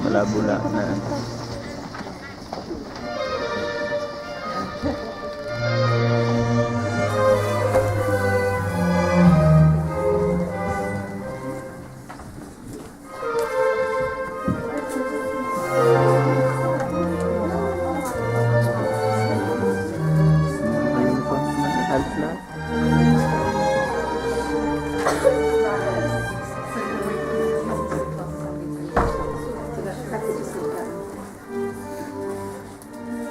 Bula-bula na.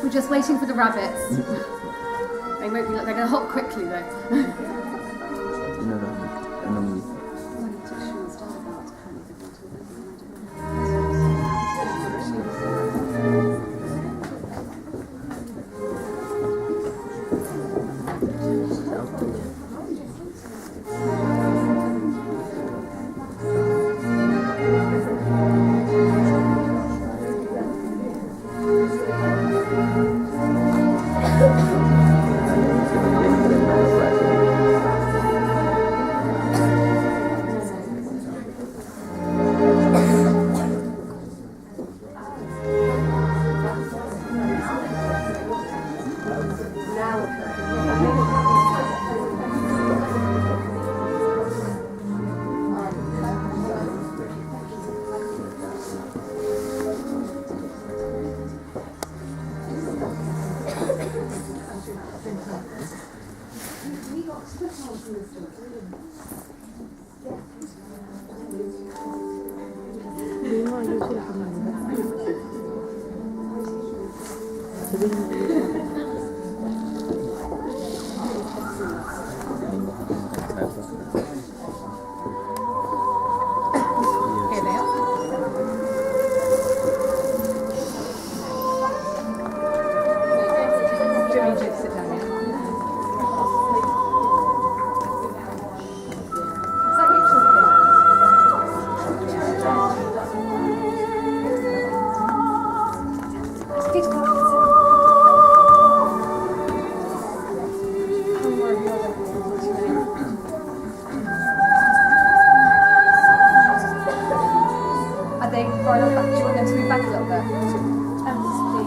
We're just waiting for the rabbits. They won't be. They're going to hop quickly though.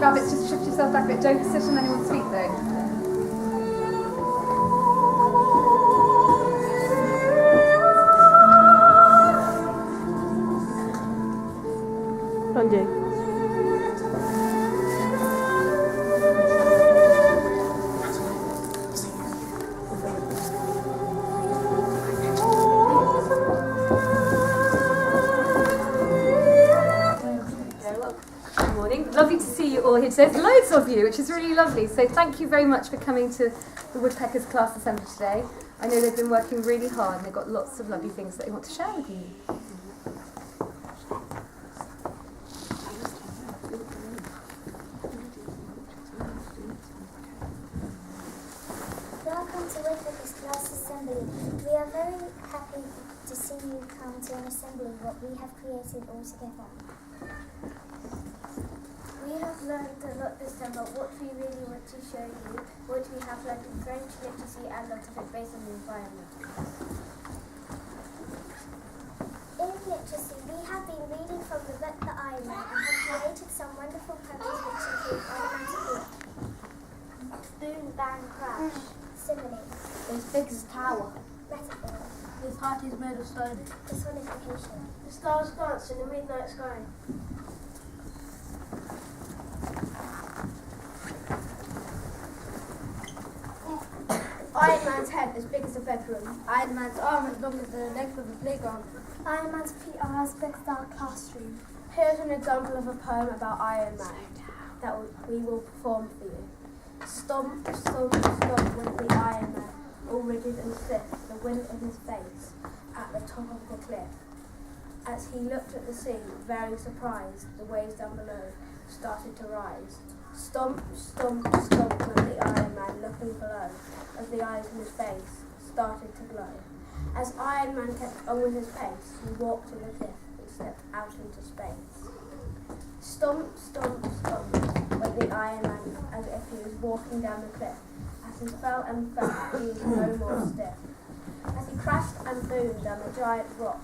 Rabbits, just shift yourself back a bit. Don't sit on anyone's feet though. Ronjay. Lovely to see you all here today. There's loads of you, which is really lovely. So thank you very much for coming to the Woodpeckers class assembly today. I know they've been working really hard and they've got lots of lovely things that they want to share with you. Welcome to Woodpeckers class assembly. We are very happy to see you come to an assembly what we have created all together. We have learned a lot this time about what we really want to show you, what we have learned in French, literacy and lots of it based on the environment. In literacy, we have been reading from the book The Iron Man and have created some wonderful poems which include onomatopoeia, Boom, bang, crash. simile, As big as a tower. metaphor, His heart is made of stone. personification. The stars dance in the midnight sky. Iron Man's head as big as a bedroom. Iron Man's arm as long as the length of a playground. Iron Man's feet are as big as our classroom. Here's an example of a poem about Iron Man that we will perform for you. Stomp, stomp, stomp went the Iron Man, all rigid and stiff, the wind in his face, at the top of the cliff. As he looked at the sea, very surprised, the waves down below started to rise. Stomp, stomp, stomp went the Iron Man, looking below, as the eyes in his face started to glow. As Iron Man kept on with his pace, he walked to the cliff and stepped out into space. Stomp, stomp, stomp went the Iron Man, as if he was walking down the cliff. As he fell and fell, he was no more stiff. As he crashed and boomed down the giant rock,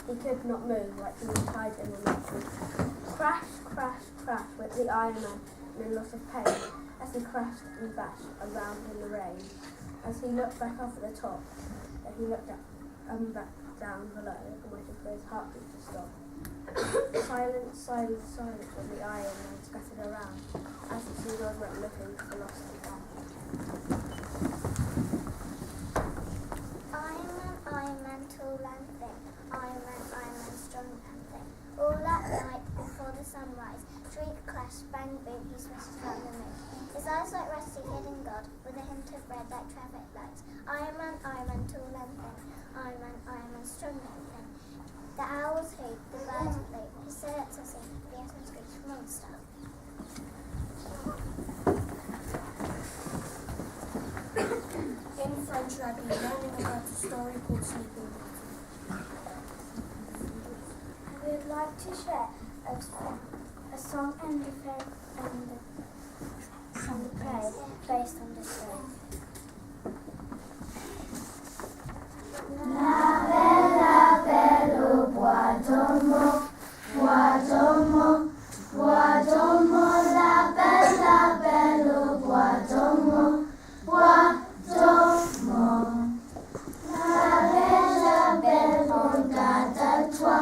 He could not move, like he was tied in a knot. Crash, crash, crash went the Iron Man in a lot of pain as he crashed and bashed around in the rain. As he looked back up at the top, he looked up and back down below and waited for his heartbeat to stop. Silence, silence, silence when the Iron Man scattered around as the seagulls went looking for the lost and found. Iron Man, tall and thin. Iron Man, strong and thin. All that night before the sunrise, shriek, clash, bang, boom, he smashes round the moon. His eyes like rusty hidden God, with a hint of red like traffic lights. Iron Man, tall and thin. Iron Man, strong and thin. The owls hoot, the birds bleat, his sailors sing, the atoms screech, monster. In French rugby, learning about a story called Sleeping Beauty. We would like to share a song and a play based on this story. La belle au bois dormant, bois dormant, bois dormant, la belle au bois dormant, bois dormant. La belle, on garde à toi,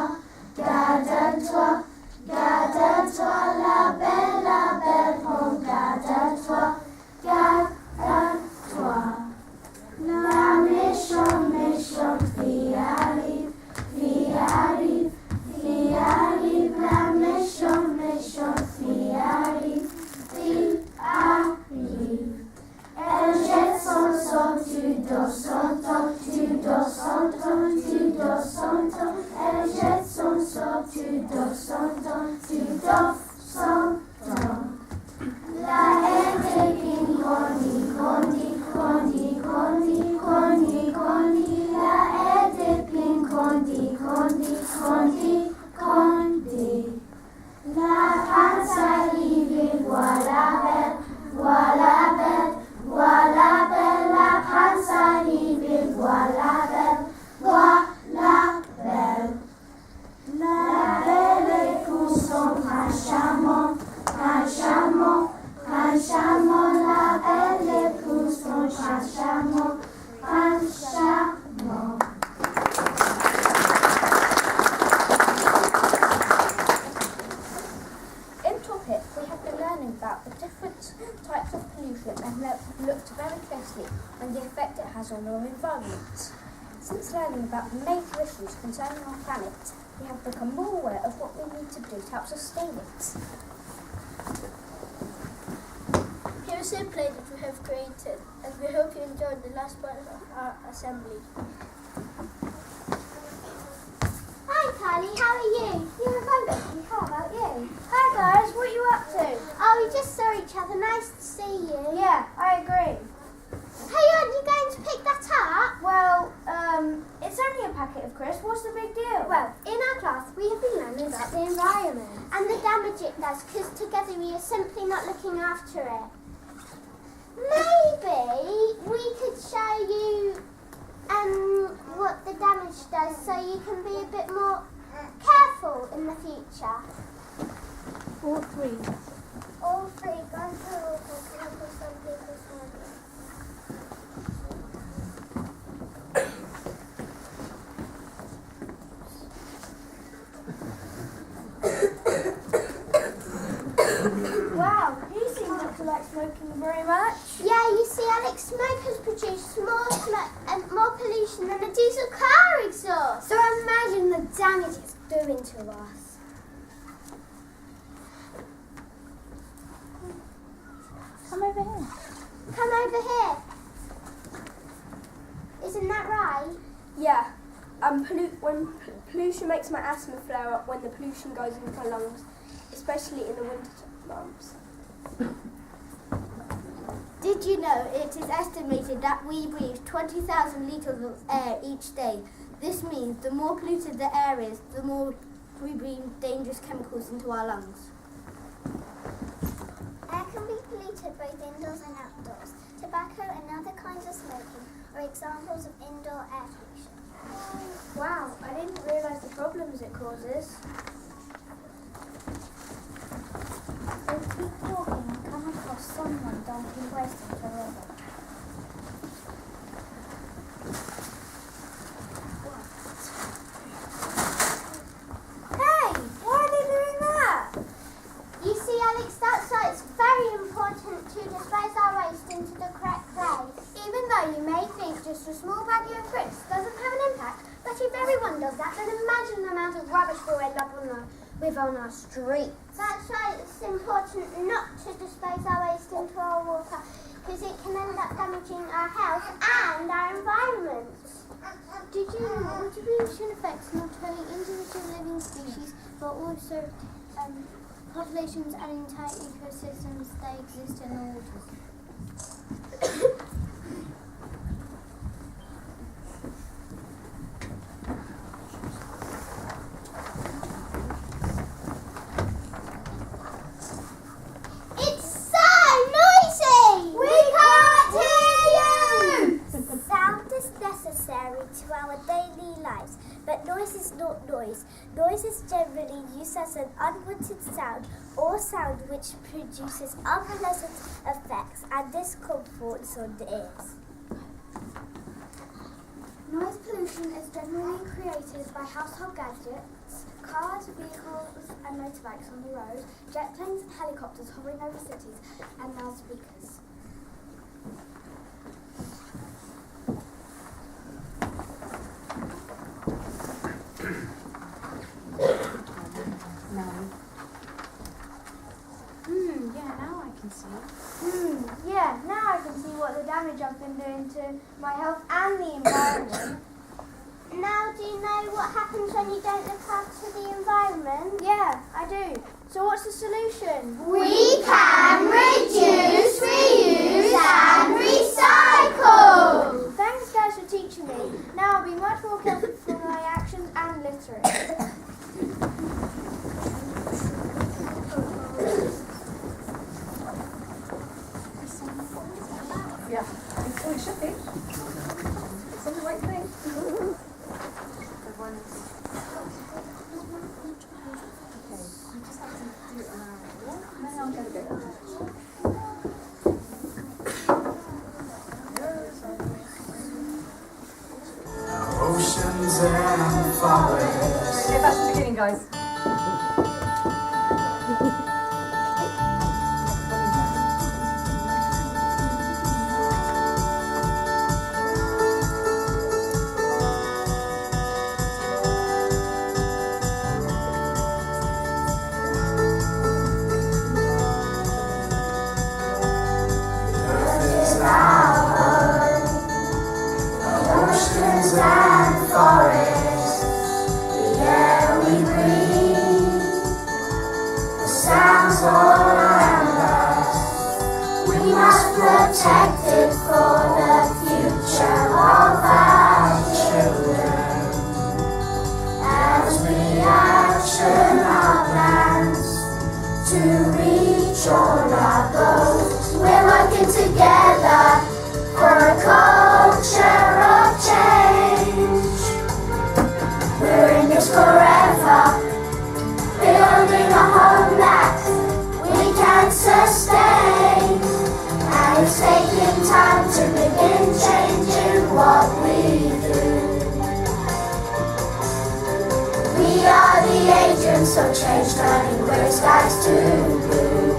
garde à toi, garde à toi, la belle, on garde à toi, garde à toi. La méchante fille arrive, la méchante fille arrive. Elle jette son sort, tu dors son temps, tu dors son temps, tu dors son temps. Elle jette son sort, tu dors son temps, tu dors son temps. La haine épine grandit, grandit, grandit, grandit, grandit, grandit. La haine épine grandit, grandit, grandit, grandit. La panse arrive et voilà belle, voilà belle, voilà belle. La panse arrive et voilà belle, voilà belle. La belle épouse son prince charmant, prince charmant, prince charmant. La belle épouse son prince charmant, prince charmant. In topic, we have been learning about the different types of pollution and looked very closely on the effect it has on our environment. Since learning about the major issues concerning our planet, we have become more aware of what we need to do to help sustain it. Here is a play that we have created, and we hope you enjoyed the last part of our assembly. Hi Carly, how are you? You remember me? How about you? Hi guys, what are you up to? Oh, we just saw each other. Nice to see you. Yeah, I agree. Hey, aren't you going to pick that up? Well, it's only a packet of crisps. What's the big deal? Well, in our class we have been learning about the environment and the damage it does because together we are simply not looking after it. Maybe we could show you what the damage does so you can be a bit more careful in the future. All three. All three, guns are awful, chemical, some people's hardly. Wow, you seem not to like smoking very much. Yeah, you see, Alex, smokers produce more smoke and more pollution than a diesel car exhaust. So imagine the damage it's doing to us. Come over here. Come over here. Isn't that right? Yeah, when pollution makes my asthma flare up when the pollution goes into my lungs, especially in the winter months. Did you know it is estimated that we breathe 20,000 litres of air each day? This means the more polluted the air is, the more we breathe dangerous chemicals into our lungs. Air can be polluted both indoors and outdoors. Tobacco and other kinds of smoking are examples of indoor air pollution. Wow, I didn't realise the problems it causes. So keep walking and come across someone dumping waste into the river. Hey, why are they doing that? You see, Alex, that's why it's very important to dispose our waste into the correct place. Even though you may think just a small baggie of crisps doesn't have an impact, but if everyone does that, then imagine the amount of rubbish we'll end up with on our street. That's why it's important not to dispose our waste into our water, because it can end up damaging our health and our environment. Did you know that water pollution affects not only individual living species, but also populations and entire ecosystems that exist in the waters? It's so noisy! We can't hear you! Sound is necessary to our daily lives, but noise is not noise. Noise is generally used as an unwanted sound or sound which produces unpleasant effects and discomforts on the ears. Noise pollution is generally created by household gadgets, cars, vehicles and motorbikes on the road, jet planes and helicopters hovering over cities, and loudspeakers. Yeah, now I can see what the damage I've been doing to my health and the environment. Now, do you know what happens when you don't look after the environment? Yeah, I do. So what's the solution? We can reduce, reuse and recycle! Thanks guys for teaching me. Now I'll be much more careful for my actions and littering. Yeah, so it should be. It's on the right thing. Okay, you just have to do it on our wall, and then I'm going to go. Oceans and forests. Okay, back to the beginning, guys. Oceans and forests, the air we breathe, the sounds all around us. We must protect it for the future of our children. As we action our plans to reach all our goals, we're working together for a culture of change. We're in this forever, building a home that we can sustain. And it's taking time to begin changing what we do. We are the agents of change, turning gray skies to blue.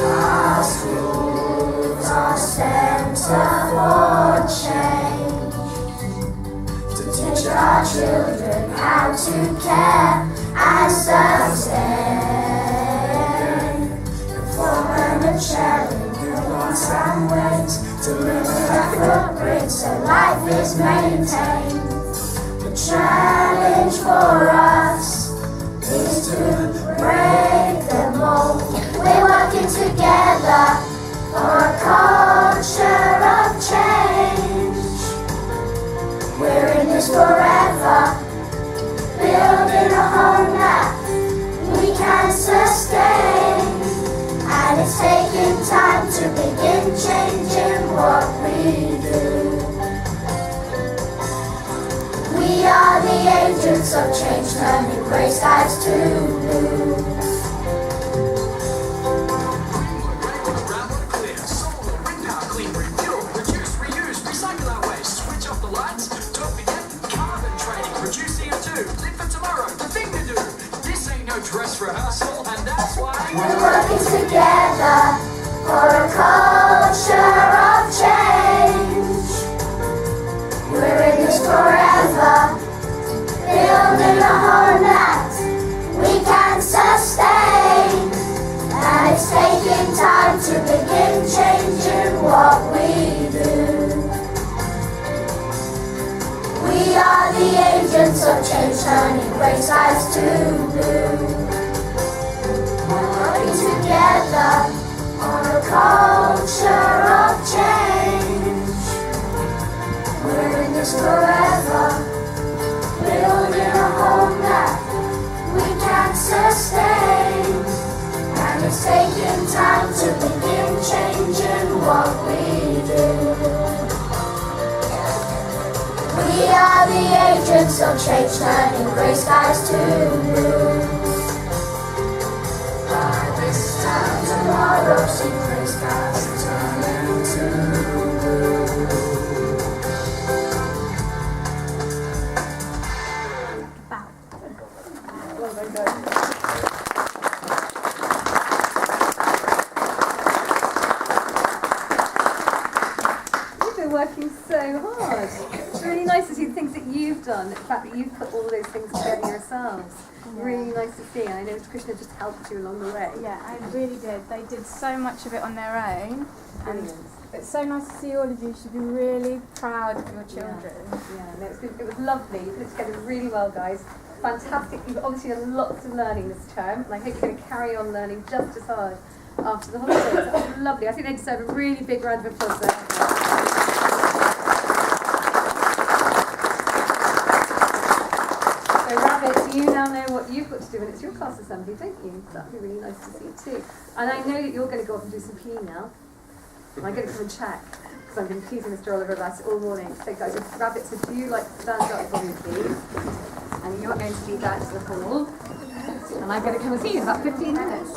Our schools are center for change, to teach our children how to care and sustain. Inform and sharing good wants and ways to limit our footprint so life is maintained. The challenge for us is to break the mold. We're working together for a culture of change. We're in this forever, building a home that we can sustain. And it's taking time to begin changing what we do. agents of change, turning grey skies to blue. Dress rehearsal, and that's why We're working together for a culture of change. We're in this forever, building a home that we can sustain. And it's taking time to begin changing what we do. We are the agents of change, turning grey skies to blue. We're working together on a culture of change. We're in this forever, building a home that we can sustain. And it's taking time to begin changing what we do. We are the agents of change, turning grey skies to blue. By this time tomorrow, see grey skies turning to blue. Well done, guys. You've been working so hard. It's really nice to see the things that you've done, the fact that you've put all those things together yourselves. Really nice to see, and I know Krishna just helped you along the way. Yeah, I really did. They did so much of it on their own. And Brilliant. it's so nice to see all of you. You should be really proud of your children. Yeah, no, it was lovely. You put it together really well, guys. Fantastic. You've obviously done lots of learning this term, and I hope you're going to carry on learning just as hard after the holidays. That was lovely. I think they deserve a really big round of applause there. So, Rabbit, you now know what you've got to do when it's your class assembly, don't you? That'd be really nice to see too. And I know that you're going to go off and do some PE now. And I'm going to come and check, because I've been teasing Mr. Oliver about it all morning. So, guys, if Rabbit, would you like to stand up for me, please? And you're going to lead that to the hall. And I'm going to come and see you in about 15 minutes.